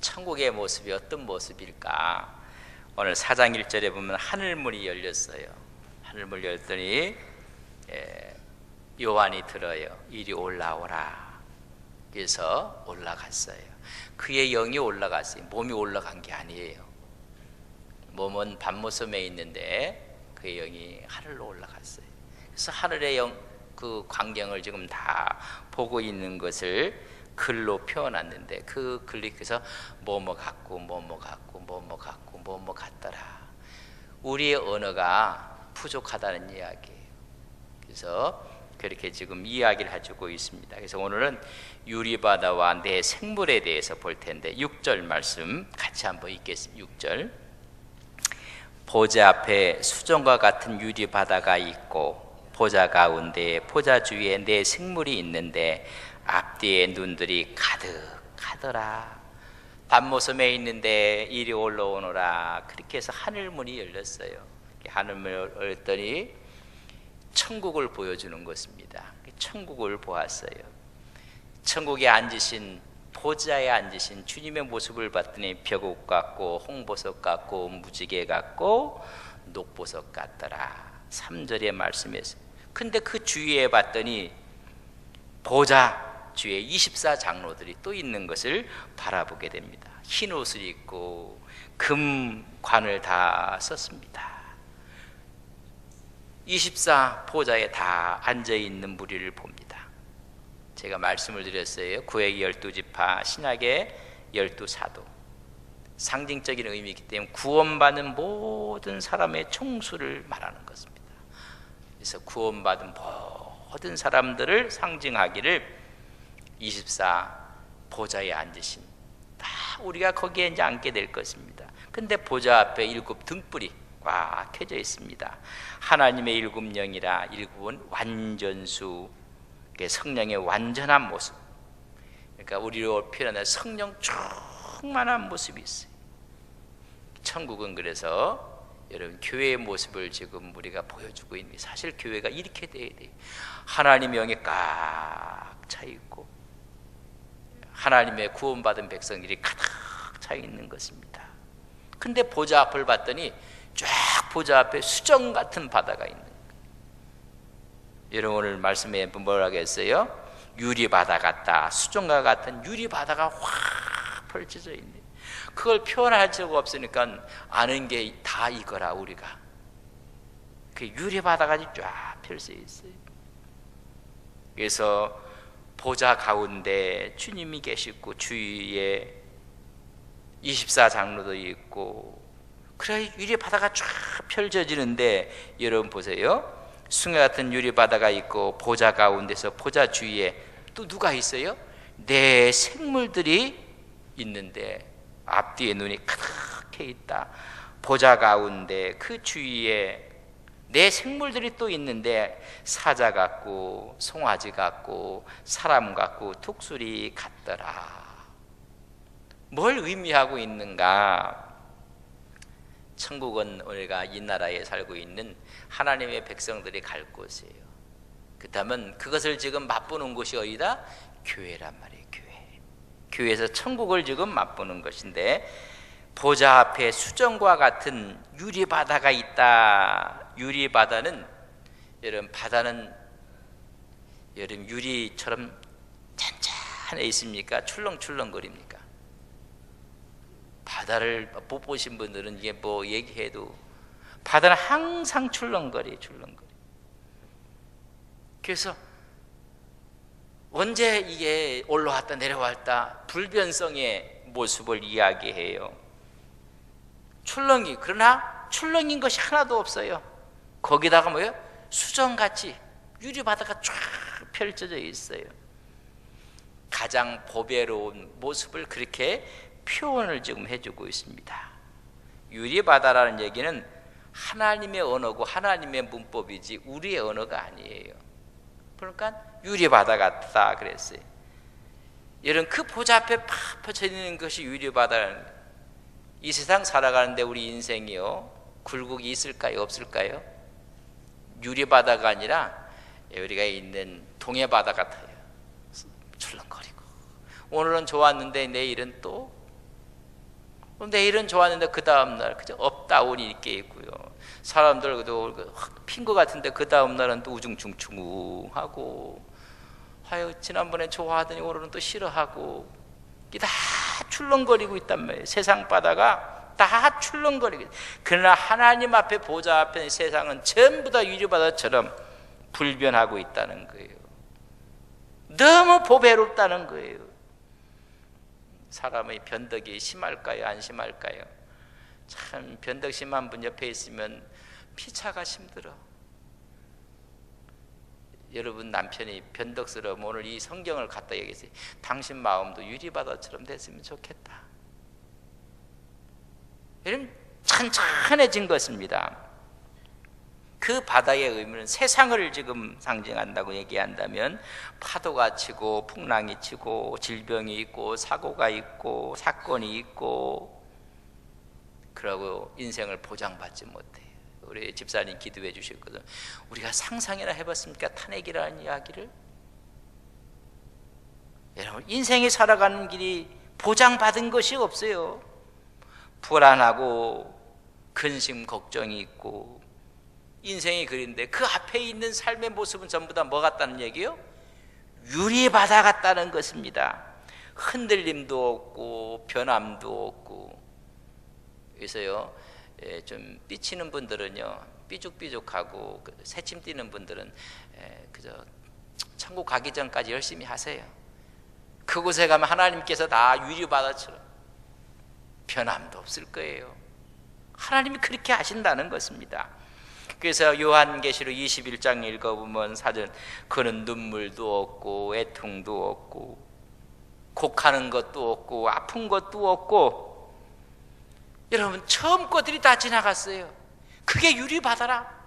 천국의 모습이 어떤 모습일까? 오늘 4장 1절에 보면 하늘문이 열렸어요. 하늘문이 열더니 요한이 들어요. 이리 올라오라. 그래서 올라갔어요. 그의 영이 올라갔어요. 몸이 올라간 게 아니에요. 몸은 밤모섬에 있는데 그의 영이 하늘로 올라갔어요. 그래서 하늘의 그 광경을 지금 다 보고 있는 것을 글로 표현했는데, 그 글리께서 뭐뭐 같고 뭐뭐 같고 뭐뭐 같고 뭐뭐 같더라. 우리의 언어가 부족하다는 이야기예요. 그래서 그렇게 지금 이야기를 해주고 있습니다. 그래서 오늘은 유리바다와 내 생물에 대해서 볼 텐데 6절 말씀 같이 한번 읽겠습니다. 6절. 보좌 앞에 수정과 같은 유리바다가 있고 보좌 가운데 보좌 주위에 내 생물이 있는데 앞뒤에 눈들이 가득하더라. 밤모섬에 있는데 이리 올라오너라. 그렇게 해서 하늘문이 열렸어요. 하늘문이 열렸더니 천국을 보여주는 것입니다. 천국을 보았어요. 천국에 앉으신, 보좌에 앉으신 주님의 모습을 봤더니 벼국 같고 홍보석 같고 무지개 같고 녹보석 같더라. 3절의 말씀에서. 근데 그 주위에 봤더니 보좌 주위에 24장로들이 또 있는 것을 바라보게 됩니다. 흰 옷을 입고 금관을 다 썼습니다. 24 보좌에 다 앉아있는 무리를 봅니다. 제가 말씀을 드렸어요. 구약의 12지파, 신약의 12사도. 상징적인 의미이기 때문에 구원받는 모든 사람의 총수를 말하는 것입니다. 그래서 구원받은 모든 사람들을 상징하기를 24 보좌에 앉으신, 다 우리가 거기에 이제 앉게 될 것입니다. 근데 보좌 앞에 7 등불이 꽉 켜져 있습니다. 하나님의 7영이라 7은 완전수, 성령의 완전한 모습. 그러니까 우리로 표현하는 성령 충만한 모습이 있어요. 천국은 그래서 여러분 교회의 모습을 지금 우리가 보여주고 있는, 사실 교회가 이렇게 돼야 돼요. 하나님의 영이 꽉 차 있고 하나님의 구원받은 백성들이 가득 차 있는 것입니다. 근데 보좌 앞을 봤더니 쫙 보좌 앞에 수정 같은 바다가 있는 거예요. 여러분 오늘 말씀에 뭐라고 했어요? 유리바다 같다. 수정과 같은 유리바다가 확 펼쳐져 있네. 그걸 표현할 수가 없으니까 아는 게 다 이거라. 우리가 그 유리바다가 쫙 펼쳐 있어요. 그래서 보좌 가운데 주님이 계시고 주위에 24장로도 있고, 그래 유리바다가 쫙 펼쳐지는데 여러분 보세요. 숭례 같은 유리바다가 있고 보좌 가운데서 보좌 주위에 또 누가 있어요? 내 생물들이 있는데 앞뒤에 눈이 가득해 있다. 보좌 가운데 그 주위에 내 생물들이 또 있는데 사자 같고 송아지 같고 사람 같고 독수리 같더라. 뭘 의미하고 있는가? 천국은 우리가 이 나라에 살고 있는 하나님의 백성들이 갈 곳이에요. 그렇다면 그것을 지금 맛보는 곳이 어디다? 교회란 말이에요. 교회에서 천국을 지금 맛보는 것인데, 보좌 앞에 수정과 같은 유리바다가 있다. 유리바다는, 여러분 바다는 여러분 유리처럼 잔잔해 있습니까? 출렁출렁거립니까? 바다를 못 보신 분들은 이게 뭐 얘기해도 바다는 항상 출렁거려. 그래서 언제 이게 올라왔다 내려왔다 불변성의 모습을 이야기해요. 출렁이, 그러나 출렁인 것이 하나도 없어요. 거기다가 뭐예요? 수정같이 유리바다가 쫙 펼쳐져 있어요. 가장 보배로운 모습을 그렇게 표현을 지금 해주고 있습니다. 유리바다라는 얘기는 하나님의 언어고 하나님의 문법이지 우리의 언어가 아니에요. 그러니까 유리바다 같다 그랬어요. 여러분 그 보좌 앞에 팍 펼쳐 있는 것이 유리바다라는 거예요. 이 세상 살아가는데 우리 인생이요, 굴곡이 있을까요? 없을까요? 유리바다가 아니라 우리가 있는 동해바다 같아요. 출렁거리고 오늘은 좋았는데 내일은 또 내일은 좋았는데 그 다음날 그저 업다운이 있게 있고요. 사람들도 핀 것 같은데 그 다음날은 또 우중충충하고, 아유 지난번에 좋아하더니 오늘은 또 싫어하고, 이게 다 출렁거리고 있단 말이에요. 세상 바다가 다 출렁거리고. 그러나 하나님 앞에 보좌 앞에 세상은 전부 다 유리바다처럼 불변하고 있다는 거예요. 너무 보배롭다는 거예요. 사람의 변덕이 심할까요? 안 심할까요? 참 변덕 심한 분 옆에 있으면 피차가 힘들어. 여러분 남편이 변덕스러우면 오늘 이 성경을 갖다 얘기했어요. 당신 마음도 유리바다처럼 됐으면 좋겠다. 여러분 찬찬해진 것입니다. 그 바다의 의미는 세상을 지금 상징한다고 얘기한다면, 파도가 치고 풍랑이 치고 질병이 있고 사고가 있고 사건이 있고, 그러고 인생을 보장받지 못해요. 우리 집사님 기도해 주셨거든. 우리가 상상이나 해봤습니까? 탄핵이라는 이야기를. 여러분 인생이 살아가는 길이 보장받은 것이 없어요. 불안하고 근심 걱정이 있고, 인생이 그린데 그 앞에 있는 삶의 모습은 전부 다 뭐 같다는 얘기요? 유리바다 같다는 것입니다. 흔들림도 없고 변함도 없고. 그래서요, 좀 삐치는 분들은요, 삐죽삐죽하고 새침 뛰는 분들은 그저 천국 가기 전까지 열심히 하세요. 그곳에 가면 하나님께서 다 유리바다처럼 변함도 없을 거예요. 하나님이 그렇게 하신다는 것입니다. 그래서 요한계시록 21장 읽어보면 사전, 그는 눈물도 없고 애통도 없고 곡하는 것도 없고 아픈 것도 없고. 여러분 처음 것들이 다 지나갔어요. 그게 유리바다라.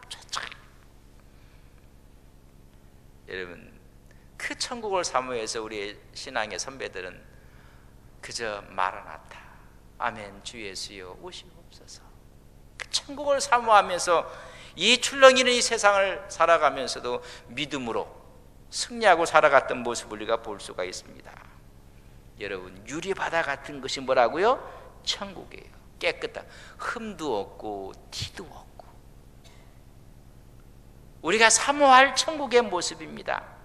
여러분 그 천국을 사모해서 우리 신앙의 선배들은 그저 마라나타, 아멘 주 예수여 오시옵소서, 그 천국을 사모하면서 이 출렁이는 이 세상을 살아가면서도 믿음으로 승리하고 살아갔던 모습을 우리가 볼 수가 있습니다. 여러분 유리바다 같은 것이 뭐라고요? 천국이에요. 깨끗하, 흠도 없고 티도 없고, 우리가 사모할 천국의 모습입니다.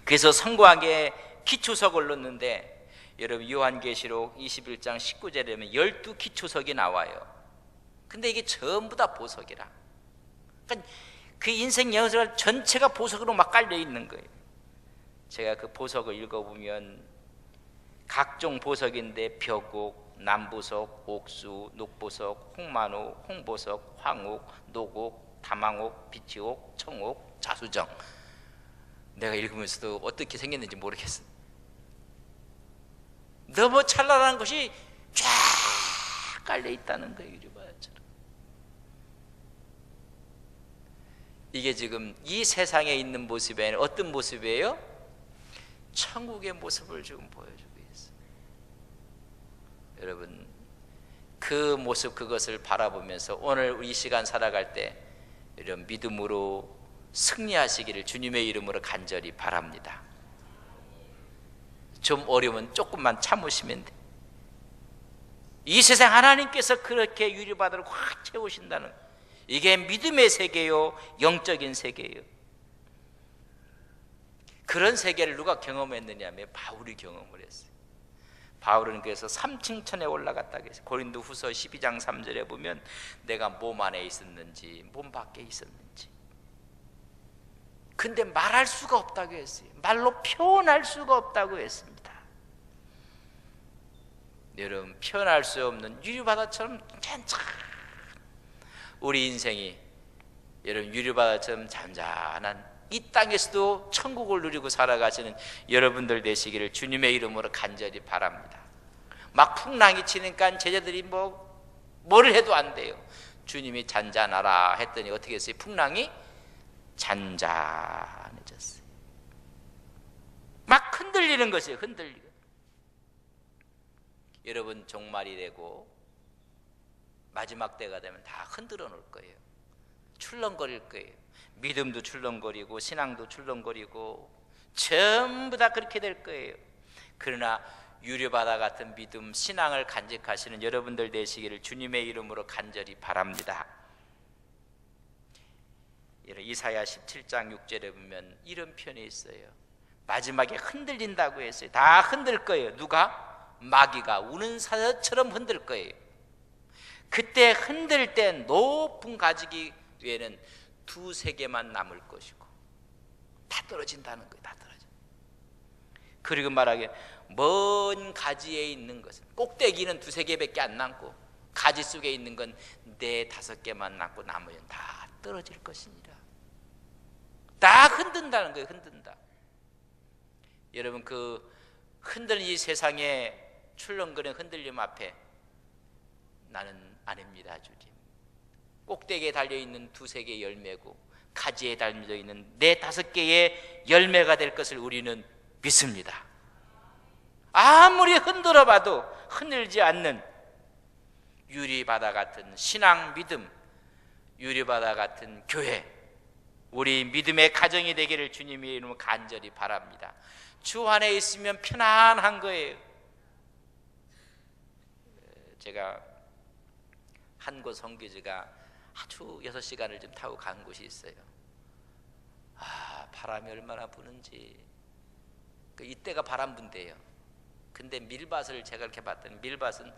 그래서 성곽에 기초석을 놓는데, 여러분 요한계시록 21장 19절에 보면 12 기초석이 나와요. 근데 이게 전부 다 보석이라. 그러니까 그 인생 여정 전체가 보석으로 막 깔려 있는 거예요. 제가 그 보석을 읽어보면 각종 보석인데 벽옥, 남보석, 옥수, 녹보석, 홍만옥, 홍보석, 황옥, 녹옥, 다망옥, 비치옥, 청옥, 자수정. 내가 읽으면서도 어떻게 생겼는지 모르겠어. 너무 찬란한 것이 쫙 깔려 있다는 거예요. 유리바다처럼. 이게 지금 이 세상에 있는 모습에는 어떤 모습이에요? 천국의 모습을 지금 보여주고 있어요. 여러분 그 모습, 그것을 바라보면서 오늘 이 시간 살아갈 때 이런 믿음으로 승리하시기를 주님의 이름으로 간절히 바랍니다. 좀 어려우면 조금만 참으시면 돼. 이 세상 하나님께서 그렇게 유리바다를 확 채우신다는, 이게 믿음의 세계요, 영적인 세계예요. 그런 세계를 누가 경험했느냐 하면 바울이 경험을 했어요. 바울은 그래서 3층 천에 올라갔다고 했어요. 고린도후서 12장 3절에 보면 내가 몸 안에 있었는지 몸 밖에 있었는지, 근데 말할 수가 없다고 했어요. 말로 표현할 수가 없다고 했습니다. 여러분 표현할 수 없는 유리바다처럼 괜찮, 우리 인생이 여러분 유리바다처럼 잔잔한 이 땅에서도 천국을 누리고 살아가시는 여러분들 되시기를 주님의 이름으로 간절히 바랍니다. 막 풍랑이 치니까 제자들이 뭐를 해도 안 돼요. 주님이 잔잔하라 했더니 어떻게 했어요? 풍랑이 잔잔해졌어요. 막 흔들리는 것이에요. 흔들리고. 여러분 종말이 되고 마지막 때가 되면 다 흔들어 놓을 거예요. 출렁거릴 거예요. 믿음도 출렁거리고 신앙도 출렁거리고 전부 다 그렇게 될 거예요. 그러나 유리바다 같은 믿음, 신앙을 간직하시는 여러분들 되시기를 주님의 이름으로 간절히 바랍니다. 이사야 17장 6절에 보면 이런 표현이 있어요. 마지막에 흔들린다고 했어요. 다 흔들 거예요. 누가? 마귀가 우는 사자처럼 흔들 거예요. 그때 흔들 때 높은 가지기 위에는 두세 개만 남을 것이고 다 떨어진다는 거예요. 다 떨어져. 그리고 말하기에 먼 가지에 있는 것은 꼭대기는 두세 개밖에 안 남고 가지 속에 있는 건 네 다섯 개만 남고 나머지는 다 떨어질 것이니라. 다 흔든다는 거예요. 흔든다. 여러분, 그 흔드는 이 세상에 출렁거리는 흔들림 앞에 나는 아닙니다. 주님, 꼭대기에 달려있는 두세 개의 열매고 가지에 달려있는 네 다섯 개의 열매가 될 것을 우리는 믿습니다. 아무리 흔들어 봐도 흔들지 않는 유리바다 같은 신앙 믿음, 유리바다 같은 교회, 우리 믿음의 가정이 되기를 주님의 이름으로 간절히 바랍니다. 주 안에 있으면 편안한 거예요. 제가 한 곳 선교지가 아주 6시간을 좀 타고 간 곳이 있어요. 바람이 얼마나 부는지. 이때가 바람 분대요. 근데 밀밭을 제가 이렇게 봤더니 밀밭은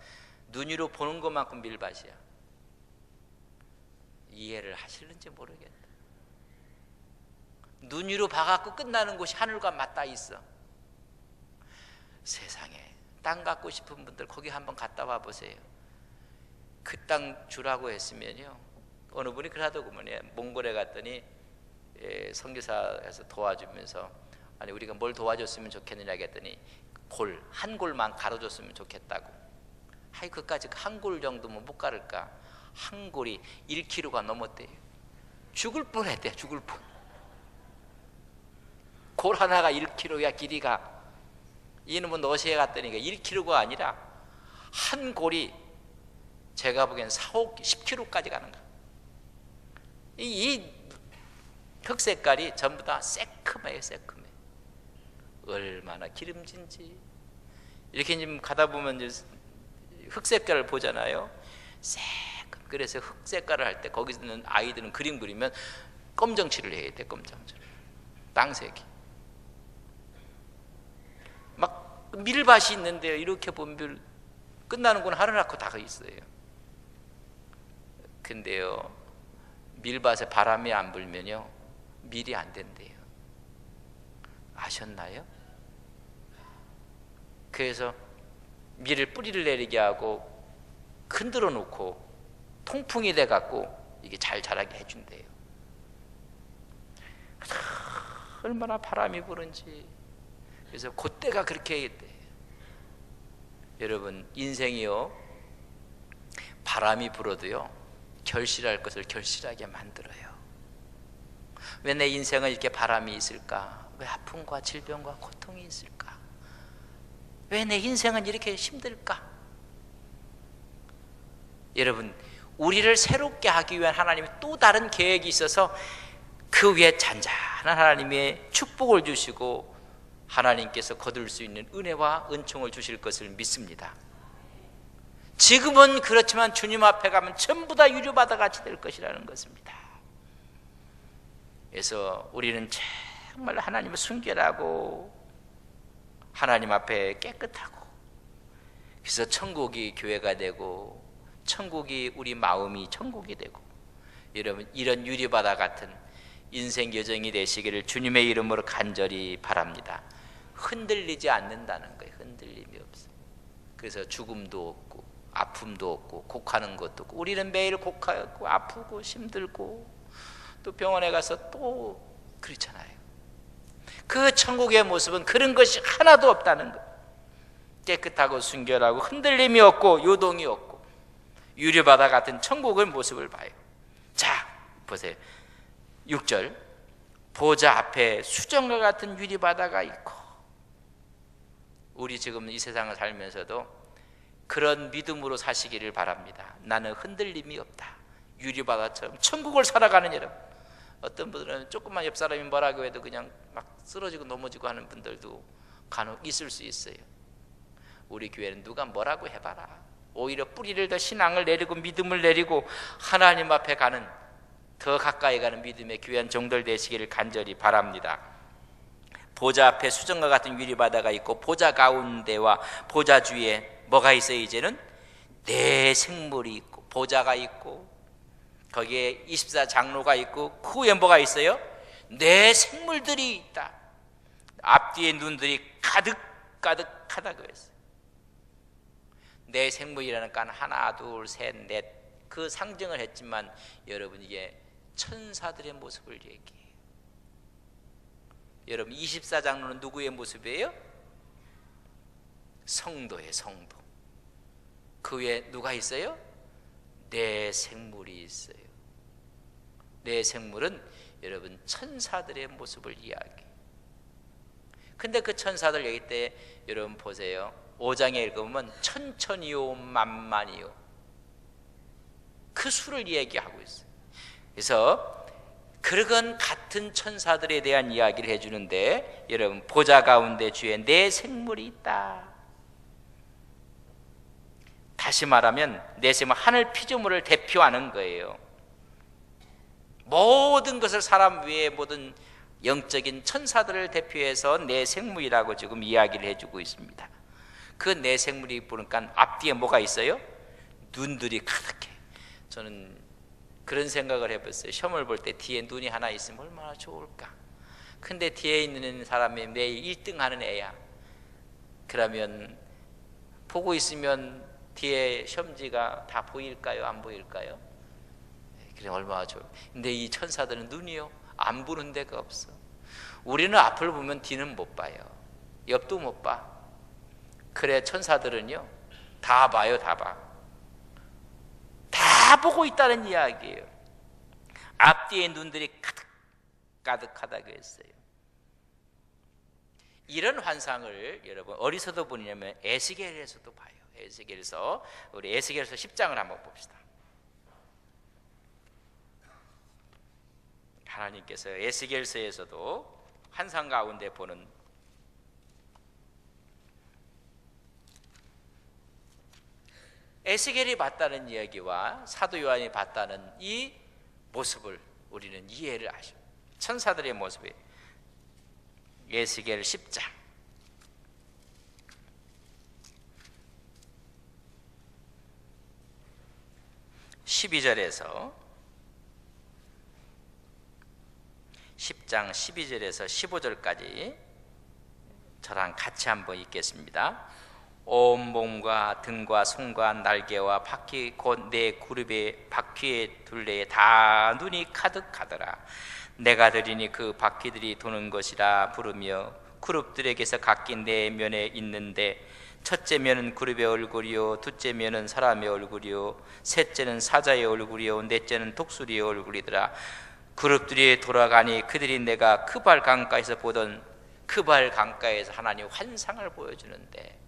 눈으로 보는 것만큼 밀밭이야. 이해를 하실는지 모르겠다. 눈으로 봐갖고 끝나는 곳이 하늘과 맞닿아 있어. 세상에 땅 갖고 싶은 분들 거기 한번 갔다 와 보세요. 그 땅 주라고 했으면요, 어느 분이 그러더구먼요. 몽골에 갔더니 선교사에서 도와주면서, 아니 우리가 뭘 도와줬으면 좋겠느냐 했더니 한 골만 가로줬으면 좋겠다고. 그까지 한 골 정도면 못 가를까. 한 골이 1kg가 넘었대요. 죽을 뻔했대. 죽을 뻔. 골 하나가 1kg야. 길이가. 이놈은 너시에 갔더니 1kg가 아니라 한 골이 제가 보기엔 10kg까지 가는 거야. 이 흙색깔이 전부 다 새큼해요. 새큼해. 얼마나 기름진지. 이렇게 좀 가다 보면 이제 흙색깔을 보잖아요. 새끔. 그래서 흙색깔을 할 때 거기 있는 아이들은 그림 그리면 검정칠을 해야 돼. 검정칠. 땅색이. 막 밀밭이 있는데요. 이렇게 보면 끝나는 건 하늘하고 다 있어요. 근데요, 밀밭에 바람이 안 불면요, 밀이 안 된대요. 아셨나요? 그래서 밀을 뿌리를 내리게 하고 흔들어 놓고 통풍이 돼 갖고 이게 잘 자라게 해준대요. 얼마나 바람이 부는지. 그래서 그때가 그렇게 돼. 여러분, 인생이요, 바람이 불어도요 결실할 것을 결실하게 만들어요. 왜 내 인생은 이렇게 바람이 있을까? 왜 아픔과 질병과 고통이 있을까? 왜 내 인생은 이렇게 힘들까? 여러분, 우리를 새롭게 하기 위한 하나님의 또 다른 계획이 있어서 그 위에 잔잔한 하나님의 축복을 주시고 하나님께서 거둘 수 있는 은혜와 은총을 주실 것을 믿습니다. 지금은 그렇지만 주님 앞에 가면 전부 다 유료바다 같이 될 것이라는 것입니다. 그래서 우리는 정말 하나님을 순결하고 하나님 앞에 깨끗하고, 그래서 천국이 교회가 되고 천국이 우리 마음이 천국이 되고, 여러분, 이런 유리바다 같은 인생 여정이 되시기를 주님의 이름으로 간절히 바랍니다. 흔들리지 않는다는 거예요. 흔들림이 없어. 그래서 죽음도 없고 아픔도 없고 곡하는 것도 없고. 우리는 매일 곡하고 아프고 힘들고 또 병원에 가서 또 그렇잖아요. 그 천국의 모습은 그런 것이 하나도 없다는 것. 깨끗하고 순결하고 흔들림이 없고 요동이 없고 유리바다 같은 천국의 모습을 봐요. 자, 보세요. 6절, 보좌 앞에 수정과 같은 유리바다가 있고. 우리 지금 이 세상을 살면서도 그런 믿음으로 사시기를 바랍니다. 나는 흔들림이 없다. 유리바다처럼 천국을 살아가는 여러분. 어떤 분들은 조금만 옆 사람이 뭐라고 해도 그냥 막 쓰러지고 넘어지고 하는 분들도 간혹 있을 수 있어요. 우리 교회는 누가 뭐라고 해봐라, 오히려 뿌리를 더 신앙을 내리고 믿음을 내리고 하나님 앞에 가는, 더 가까이 가는 믿음의 귀한 종들 되시기를 간절히 바랍니다. 보좌 앞에 수정과 같은 유리바다가 있고 보좌 가운데와 보좌 주위에 뭐가 있어요? 이제는 내 생물이 있고 보좌가 있고 거기에 24장로가 있고 그 후에 뭐가 있어요? 내 생물들이 있다. 앞뒤에 눈들이 가득가득하다 그랬어요. 내 생물이라는 건 하나 둘 셋 넷 그 상징을 했지만 여러분 이게 천사들의 모습을 얘기해요. 여러분 24장로는 누구의 모습이에요? 성도의 성도. 그 위에 누가 있어요? 내 생물이 있어요. 내 생물은 여러분 천사들의 모습을 이야기해요. 근데 그 천사들 얘기 때 여러분 보세요. 5장에 읽으면 천천이요 만만이요 그 수를 얘기하고 있어요. 그래서 그런 같은 천사들에 대한 이야기를 해주는데 여러분 보좌 가운데 주에 내 생물이 있다. 다시 말하면 내 생물 하늘 피조물을 대표하는 거예요. 모든 것을 사람 위에 모든 영적인 천사들을 대표해서 내 생물이라고 지금 이야기를 해주고 있습니다. 그 내 생물이 보니까 앞뒤에 뭐가 있어요? 눈들이 가득해. 저는 그런 생각을 해봤어요. 시험을 볼 때 뒤에 눈이 하나 있으면 얼마나 좋을까. 근데 뒤에 있는 사람이 매일 1등 하는 애야. 그러면 보고 있으면 뒤에 시험지가 다 보일까요? 안 보일까요? 그래 얼마나 좋을까. 근데 이 천사들은 눈이요 안 보는 데가 없어. 우리는 앞을 보면 뒤는 못 봐요. 옆도 못 봐. 그래 천사들은요 다 봐요. 다 봐. 다 보고 있다는 이야기예요. 앞뒤에 눈들이 가득하다고 했어요. 이런 환상을 여러분 어디서도 보냐면 에스겔에서도 봐요. 에스겔에서 우리 에스겔에서 10장을 한번 봅시다. 하나님께서 에스겔서에서도 환상 가운데 보는 에스겔이 봤다는 이야기와 사도 요한이 봤다는 이 모습을 우리는 이해를 하죠. 천사들의 모습이 에스겔 10장 12절에서 10장 12절에서 15절까지 저랑 같이 한번 읽겠습니다. 온 몸과 등과 손과 날개와 바퀴 곧 내 그룹의 바퀴의 둘레에 다 눈이 가득하더라. 내가 들으니 그 바퀴들이 도는 것이라 부르며 그룹들에게서 각기 네 면에 있는데 첫째 면은 그룹의 얼굴이요 둘째 면은 사람의 얼굴이요 셋째는 사자의 얼굴이요 넷째는 독수리의 얼굴이더라. 그룹들이 돌아가니 그들이 내가 크발 강가에서 보던 크발 강가에서 하나님 환상을 보여주는데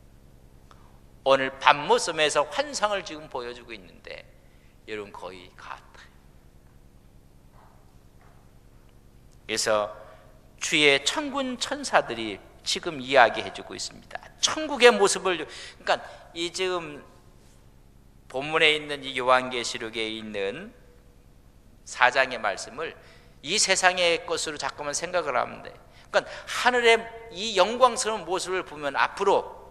오늘 밤모섬에서 환상을 지금 보여주고 있는데 여러분 거의 같아요. 그래서 주의 천군 천사들이 지금 이야기해주고 있습니다. 천국의 모습을 그러니까 이 지금 본문에 있는 이 요한계시록에 있는 4장의 말씀을 이 세상의 것으로 자꾸만 생각을 하면 돼. 그러니까 하늘의 이 영광스러운 모습을 보면 앞으로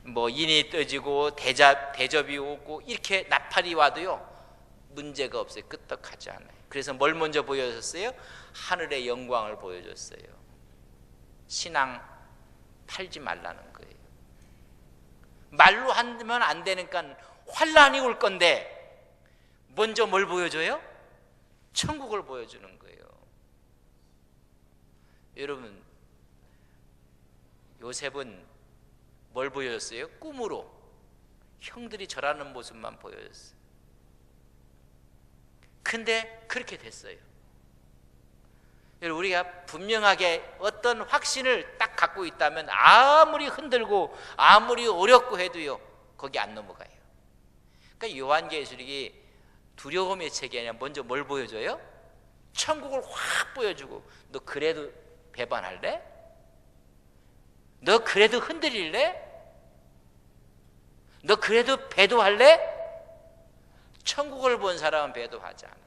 뭐 인이 떠지고 대접이 오고 이렇게 나팔이 와도요 문제가 없어요. 끄떡하지 않아요. 그래서 뭘 먼저 보여줬어요? 하늘의 영광을 보여줬어요. 신앙 팔지 말라는 거예요. 말로 하면 안 되니까 환란이 올 건데 먼저 뭘 보여줘요? 천국을 보여주는 거예요. 여러분 요셉은 뭘 보여줬어요? 꿈으로 형들이 절하는 모습만 보여줬어요. 근데 그렇게 됐어요. 여러분 우리가 분명하게 어떤 확신을 딱 갖고 있다면 아무리 흔들고 아무리 어렵고 해도요 거기 안 넘어가요. 그러니까 요한계시록이 두려움의 책이 아니라 먼저 뭘 보여줘요? 천국을 확 보여주고 너 그래도 배반할래? 너 그래도 흔들릴래? 너 그래도 배도할래? 천국을 본 사람은 배도하지 않아요.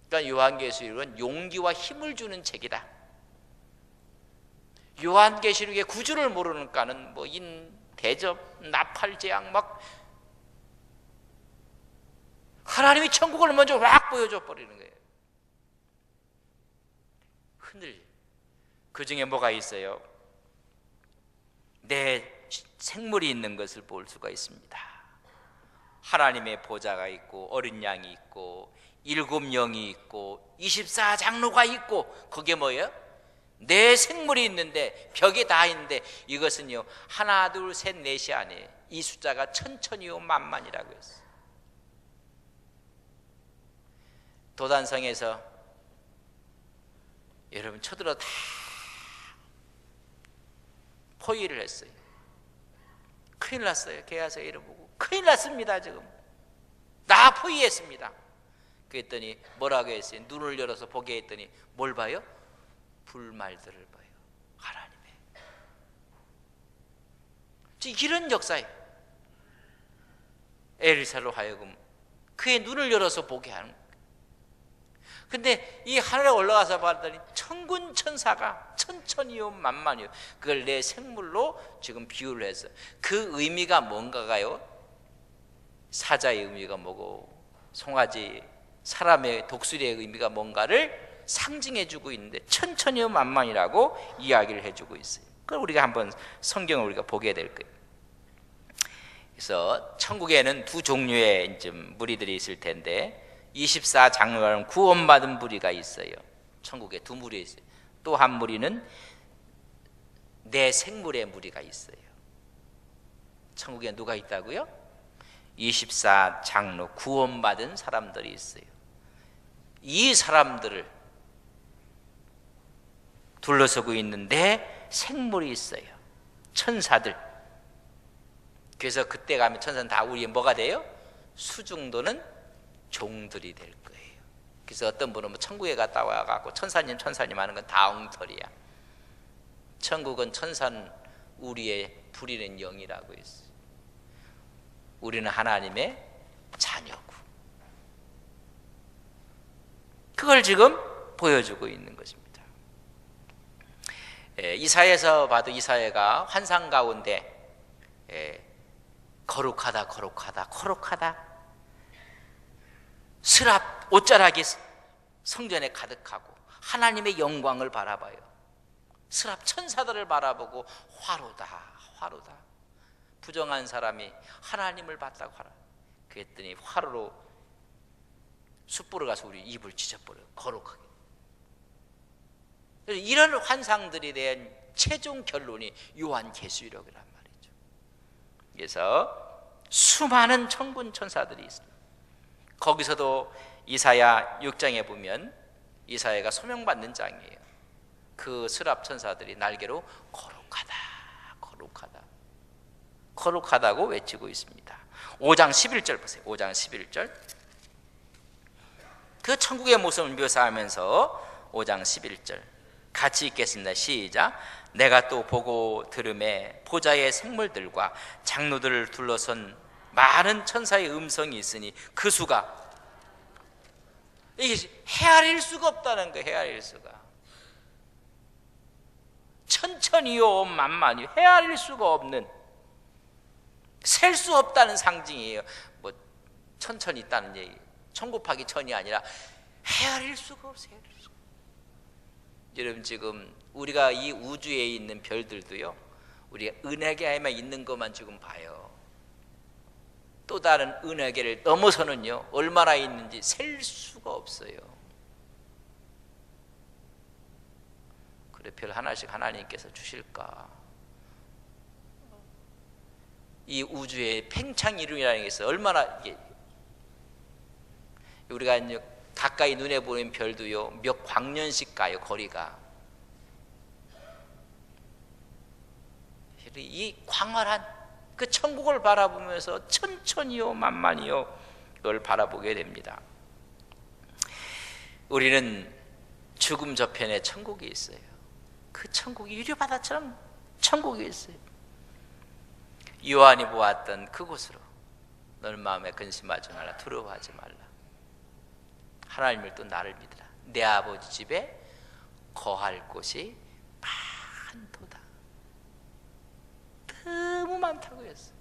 그러니까 요한계시록은 용기와 힘을 주는 책이다. 요한계시록의 구주를 모르는 까는 뭐 대접, 나팔재앙 막 하나님이 천국을 먼저 확 보여줘 버리는 거예요. 그 중에 뭐가 있어요? 내 생물이 있는 것을 볼 수가 있습니다. 하나님의 보좌가 있고 어린 양이 있고 7영이 있고 24장로가 있고 그게 뭐예요? 내 생물이 있는데 벽에 다 있는데 이것은요 하나 둘 셋 넷이 아니에요. 이 숫자가 천천히요 만만이라고 했어요. 도단성에서 여러분 쳐들어 다 포위를 했어요. 큰일 났어요. 개화서 잃어보고 큰일 났습니다. 지금 다 포위했습니다. 그랬더니 뭐라고 했어요? 눈을 열어서 보게 했더니 뭘 봐요? 불말들을 봐요. 하나님의 이런 역사예요. 엘리사로 하여금 그의 눈을 열어서 보게 하는 거예요. 근데 이 하늘에 올라가서 봤더니 천군 천사가 천천히요 만만히요 그걸 내 생물로 지금 비유를 해서 그 의미가 뭔가가요? 사자의 의미가 뭐고 송아지 사람의 독수리의 의미가 뭔가를 상징해주고 있는데 천천히요 만만이라고 이야기를 해주고 있어요. 그걸 우리가 한번 성경을 우리가 보게 될 거예요. 그래서 천국에는 두 종류의 이제 무리들이 있을 텐데 24장로라는 구원받은 무리가 있어요. 천국에 두 무리 있어요. 또 한 무리는 내 생물의 무리가 있어요. 천국에 누가 있다고요? 24장로 구원받은 사람들이 있어요. 이 사람들을 둘러서고 있는데 생물이 있어요. 천사들. 그래서 그때 가면 천사는 다 우리의 뭐가 돼요? 수중도는 종들이 될 거예요. 그래서 어떤 분은 뭐 천국에 갔다 와갖고 천사님 하는 건 다 엉터리야. 천국은 천사는 우리의 부리는 영이라고 했어요. 우리는 하나님의 자녀고 그걸 지금 보여주고 있는 것입니다. 이사야에서 봐도 이사야가 환상 가운데 거룩하다 스랍 옷자락이 성전에 가득하고 하나님의 영광을 바라봐요. 스랍 천사들을 바라보고 화로다 부정한 사람이 하나님을 봤다고 하라. 그랬더니 화로로 숯불을 가서 우리 입을 찢어버려요. 거룩하게. 이런 환상들에 대한 최종 결론이 요한계시록이란 말이죠. 그래서 수많은 천군 천사들이 있습니다. 거기서도 이사야 6장에 보면 이사야가 소명받는 장이에요. 그 스랍 천사들이 날개로 거룩하다고 외치고 있습니다. 5장 11절 보세요. 5장 11절 그 천국의 모습을 묘사하면서 5장 11절 같이 읽겠습니다. 시작. 내가 또 보고 들음에 보좌의 생물들과 장로들을 둘러선 많은 천사의 음성이 있으니 그 수가 이게 헤아릴 수가 없다는 거예요. 헤아릴 수가 천천히요 만만히요 헤아릴 수가 없는 셀 수 없다는 상징이에요. 뭐 천천히 있다는 얘기 천 곱하기 천이 아니라 헤아릴 수가 없어요. 여러분 지금 우리가 이 우주에 있는 별들도요 우리가 은하계에만 있는 것만 지금 봐요. 또 다른 은하계를 넘어서는요 얼마나 있는지 셀 수가 없어요. 그래 별 하나씩 하나님께서 주실까? 이 우주의 팽창 이름이라는 게 있어요. 얼마나 이게 우리가 이제 가까이 눈에 보이는 별도요 몇 광년씩 가요. 거리가 이 광활한 그 천국을 바라보면서 천천히요 만만히요 그걸 바라보게 됩니다. 우리는 죽음 저편에 천국이 있어요. 그 천국이 유리바다처럼 천국이 있어요. 요한이 보았던 그곳으로 너는 마음에 근심하지 말라, 두려워하지 말라. 하나님을 또 나를 믿으라. 내 아버지 집에 거할 곳이 많도다. 너무 많다고 했어.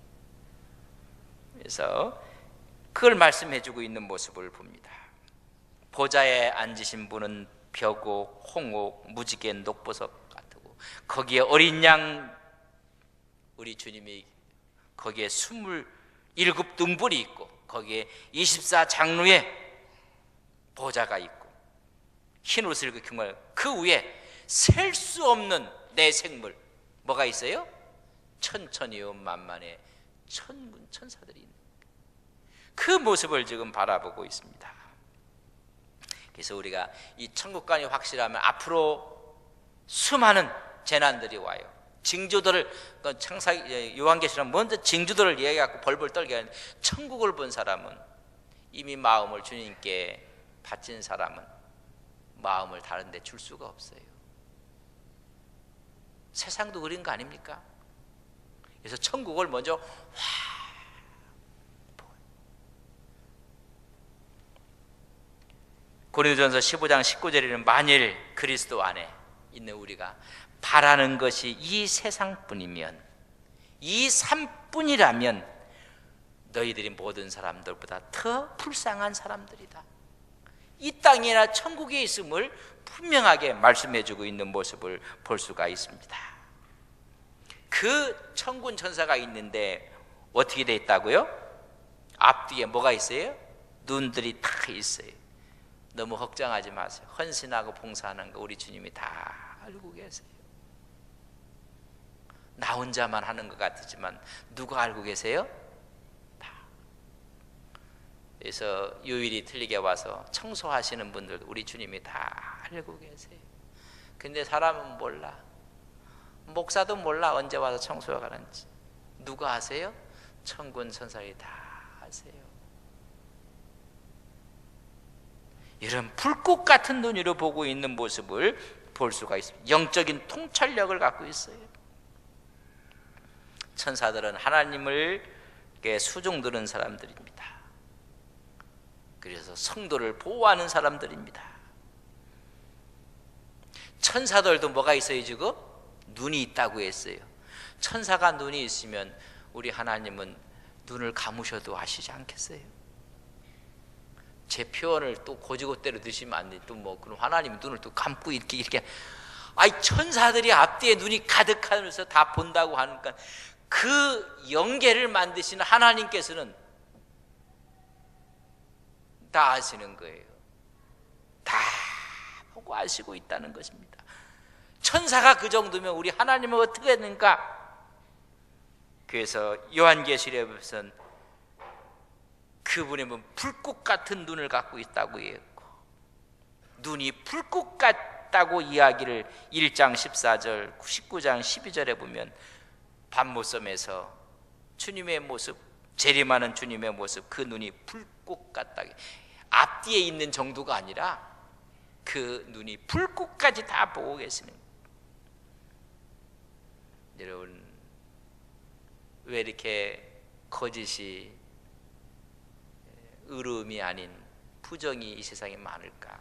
그래서 그걸 말씀해주고 있는 모습을 봅니다. 보좌에 앉으신 분은 벼고 홍옥 무지개 녹보석 같고, 거기에 어린 양 우리 주님이 거기에 27등불이 있고, 거기에 24장로의 보좌가 있고, 흰 옷을 입은 그 위에 셀 수 없는 내 생물 뭐가 있어요? 천천히요 만만의 천군 천사들이 있는 그 모습을 지금 바라보고 있습니다. 그래서 우리가 이 천국관이 확실하면 앞으로 수많은 재난들이 와요. 징조들을, 요한계시록 먼저 징조들을 이야기하고 벌벌 떨게 하는데, 천국을 본 사람은, 이미 마음을 주님께 바친 사람은 마음을 다른 데 줄 수가 없어요. 세상도 그런 거 아닙니까? 그래서 천국을 먼저 고린도전서 15장 19절에는 만일 그리스도 안에 있는 우리가 바라는 것이 이 세상뿐이면, 이 삶뿐이라면 너희들이 모든 사람들보다 더 불쌍한 사람들이다. 이 땅이나 천국에 있음을 분명하게 말씀해주고 있는 모습을 볼 수가 있습니다. 그 천군 천사가 있는데 어떻게 돼 있다고요? 앞뒤에 뭐가 있어요? 눈들이 다 있어요. 너무 걱정하지 마세요. 헌신하고 봉사하는 거 우리 주님이 다 알고 계세요. 나 혼자만 하는 것 같지만 누가 알고 계세요? 다. 그래서 요일이 틀리게 와서 청소하시는 분들 우리 주님이 다 알고 계세요. 근데 사람은 몰라. 목사도 몰라 언제 와서 청소해 가는지. 누가 아세요? 천군 천사들이 다 아세요. 이런 불꽃 같은 눈으로 보고 있는 모습을 볼 수가 있습니다. 영적인 통찰력을 갖고 있어요. 천사들은 하나님을 수종 들은 사람들입니다. 그래서 성도를 보호하는 사람들입니다. 천사들도 뭐가 있어요 지금? 눈이 있다고 했어요. 천사가 눈이 있으면 우리 하나님은 눈을 감으셔도 아시지 않겠어요? 제 표현을 또 고지고대로 드시면 안 돼. 또 뭐 그럼 하나님 눈을 또 감고 이렇게 아이 천사들이 앞뒤에 눈이 가득하면서 다 본다고 하니까 그 영계를 만드시는 하나님께서는 다 아시는 거예요. 다 보고 아시고 있다는 것입니다. 천사가 그 정도면 우리 하나님은 어떻게 했는가? 그래서 요한계시록에서는 그분이 불꽃 같은 눈을 갖고 있다고 했고, 눈이 불꽃 같다고 이야기를 1장 14절 19장 12절에 보면 밤모섬에서 주님의 모습, 재림하는 주님의 모습, 그 눈이 불꽃 같다. 앞뒤에 있는 정도가 아니라 그 눈이 불꽃까지 다 보고 계시는 거예요. 여러분 왜 이렇게 거짓이 의로움이 아닌 부정이 이 세상에 많을까?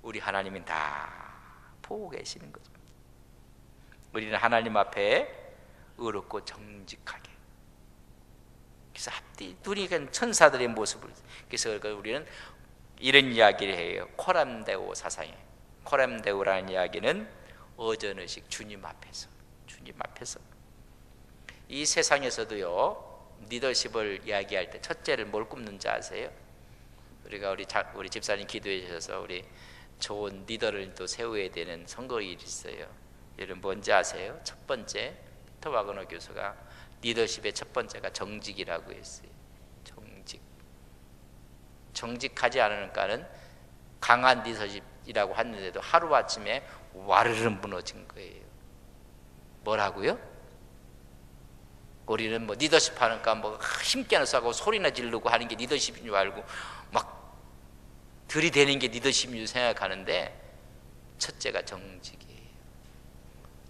우리 하나님은 다 보고 계시는 거죠. 우리는 하나님 앞에 의롭고 정직하게, 그래서 앞뒤 눈이 천사들의 모습을, 그래서 우리는 이런 이야기를 해요. 코람데오 사상에, 코람데오라는 이야기는 어전의식, 주님 앞에서 이 세상에서도요 리더십을 이야기할 때 첫째를 뭘 꼽는지 아세요? 우리 집사님 기도해 주셔서 우리 좋은 리더를 또 세워야 되는 선거일이 있어요. 여러분 뭔지 아세요? 첫 번째 피터 교수가 리더십의 첫 번째가 정직이라고 했어요. 정직하지 않으니까는 강한 리더십이라고 했는데도 하루아침에 와르르 무너진 거예요. 뭐라고요? 우리는 뭐 리더십 하니까 뭐 힘께나 싸고 소리나 지르고 하는 게 리더십인 줄 알고 막 들이대는 게 리더십인 줄 생각하는데, 첫째가 정직이에요.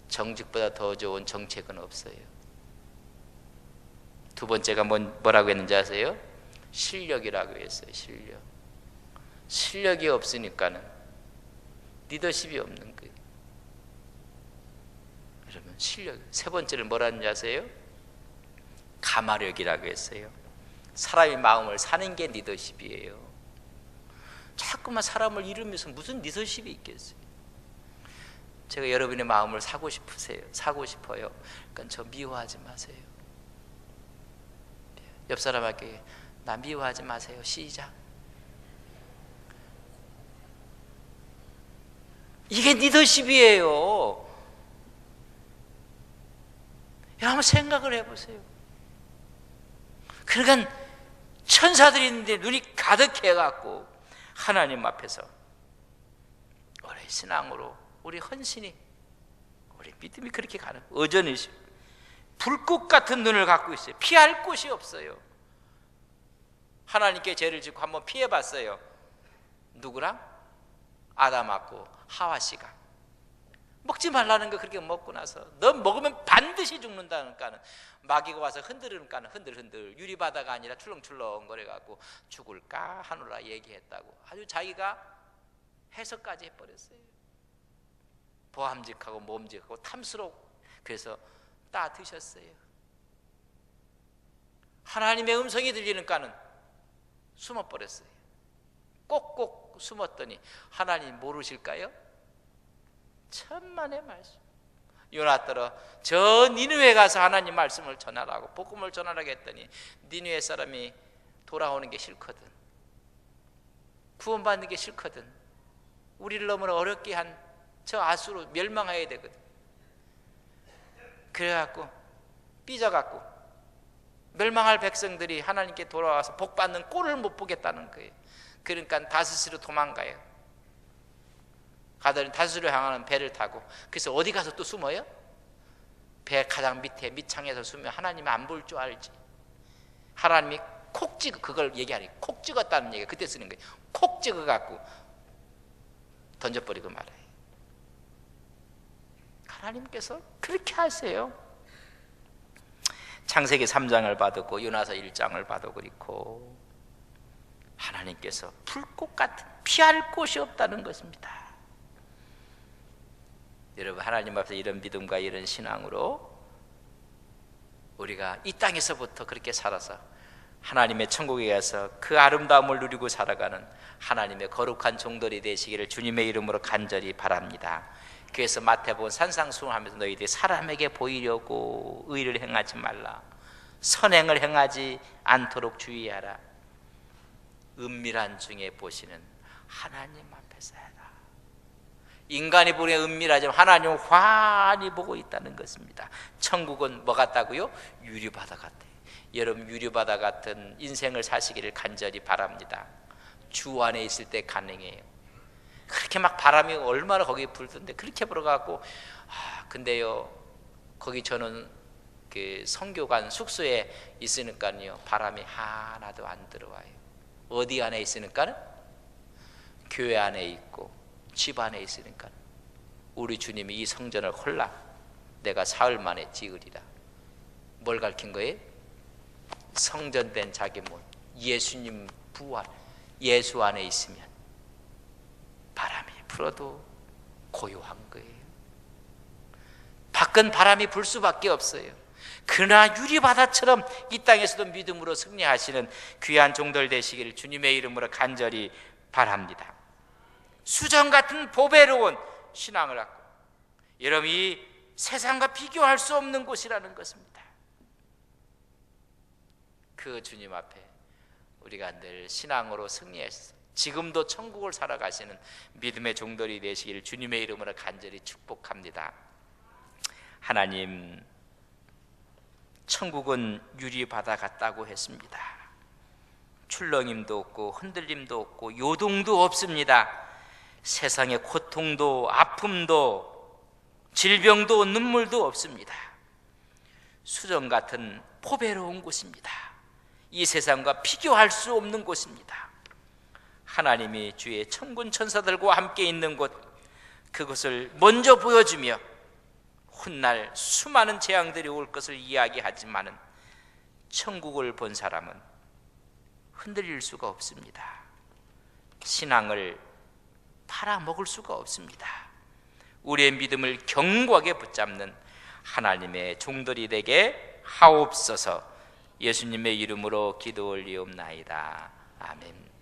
정직보다 더 좋은 정책은 없어요. 두 번째가 뭐라고 했는지 아세요? 실력이라고 했어요. 실력이 없으니까는 리더십이 없는 거예요. 여러분, 실력. 세 번째는 뭐라는지 아세요? 가마력이라고 했어요. 사람의 마음을 사는 게 리더십이에요. 자꾸만 사람을 이루면서 무슨 리더십이 있겠어요? 제가 여러분의 마음을 사고 싶어요. 그러니까 저 미워하지 마세요. 옆 사람에게 나 미워하지 마세요. 시작. 이게 리더십이에요. 여러분 한번 생각을 해보세요. 그러니까 천사들이 있는데 눈이 가득해갖고 하나님 앞에서 우리 신앙으로 우리 헌신이 우리 믿음이 그렇게 가는 의전이시 불꽃 같은 눈을 갖고 있어요. 피할 곳이 없어요. 하나님께 죄를 짓고 한번 피해봤어요. 누구랑? 아담하고 하와씨가 먹지 말라는 거 그렇게 먹고 나서 너 먹으면 반드시 죽는다니까는 마귀가 와서 흔들으니까는 흔들흔들 유리바다가 아니라 출렁출렁 거려갖고 죽을까 하노라 얘기했다고 아주 자기가 해석까지 해버렸어요. 보함직하고 몸직하고 탐스럽고 그래서 따 드셨어요. 하나님의 음성이 들리니까는 숨어버렸어요. 꼭꼭 숨었더니 하나님 모르실까요? 천만의 말씀. 요나더러 저 니느웨 가서 하나님 말씀을 전하라고 복음을 전하라고 했더니 니느웨 사람이 돌아오는 게 싫거든. 구원받는 게 싫거든. 우리를 너무나 어렵게 한 저 아수로 멸망해야 되거든. 그래갖고 삐져갖고 멸망할 백성들이 하나님께 돌아와서 복받는 꼴을 못 보겠다는 거예요. 그러니까 다스스로 도망가요. 가더니 다스스로 향하는 배를 타고 그래서 어디 가서 또 숨어요? 배 가장 밑에 밑창에서 숨으면 하나님이 안 볼 줄 알지. 하나님이 콕 찍어 그걸 얘기하니 콕 찍었다는 얘기가 그때 쓰는 거예요. 콕 찍어갖고 던져버리고 말아요. 하나님께서 그렇게 하세요. 창세기 3장을 봐도 요나서 1장을 봐도 그렇고 하나님께서 불꽃 같은 피할 곳이 없다는 것입니다. 여러분 하나님 앞에서 이런 믿음과 이런 신앙으로 우리가 이 땅에서부터 그렇게 살아서 하나님의 천국에 가서 그 아름다움을 누리고 살아가는 하나님의 거룩한 종들이 되시기를 주님의 이름으로 간절히 바랍니다. 그래서 마태복음 산상수훈하면서 너희들이 사람에게 보이려고 의를 행하지 말라. 선행을 행하지 않도록 주의하라. 은밀한 중에 보시는 하나님 앞에서 해라. 인간이 보기에 은밀하지만 하나님은 환히 보고 있다는 것입니다. 천국은 뭐 같다고요? 유리바다 같아요. 여러분 유리바다 같은 인생을 사시기를 간절히 바랍니다. 주 안에 있을 때 가능해요. 그렇게 막 바람이 얼마나 거기 불던데 그렇게 불어갖고 근데요 거기 저는 그 선교관 숙소에 있으니까요 바람이 하나도 안 들어와요. 어디 안에 있으니까는? 교회 안에 있고 집 안에 있으니까 우리 주님이 이 성전을 홀라 내가 사흘 만에 지으리라. 뭘 가르친 거예요? 성전된 자기 몸 예수님 부활 예수 안에 있으면 바람이 불어도 고요한 거예요. 밖은 바람이 불 수밖에 없어요. 그러나 유리바다처럼 이 땅에서도 믿음으로 승리하시는 귀한 종들 되시기를 주님의 이름으로 간절히 바랍니다. 수정 같은 보배로운 신앙을 갖고 여러분이 세상과 비교할 수 없는 곳이라는 것입니다. 그 주님 앞에 우리가 늘 신앙으로 승리해서 지금도 천국을 살아가시는 믿음의 종들이 되시기를 주님의 이름으로 간절히 축복합니다. 하나님, 천국은 유리바다 같다고 했습니다. 출렁임도 없고 흔들림도 없고 요동도 없습니다. 세상에 고통도 아픔도 질병도 눈물도 없습니다. 수정 같은 포배로운 곳입니다. 이 세상과 비교할 수 없는 곳입니다. 하나님이 주의 천군 천사들과 함께 있는 곳, 그것을 먼저 보여주며 훗날 수많은 재앙들이 올 것을 이야기하지만은 천국을 본 사람은 흔들릴 수가 없습니다. 신앙을 팔아먹을 수가 없습니다. 우리의 믿음을 견고하게 붙잡는 하나님의 종들이 되게 하옵소서. 예수님의 이름으로 기도 올리옵나이다. 아멘.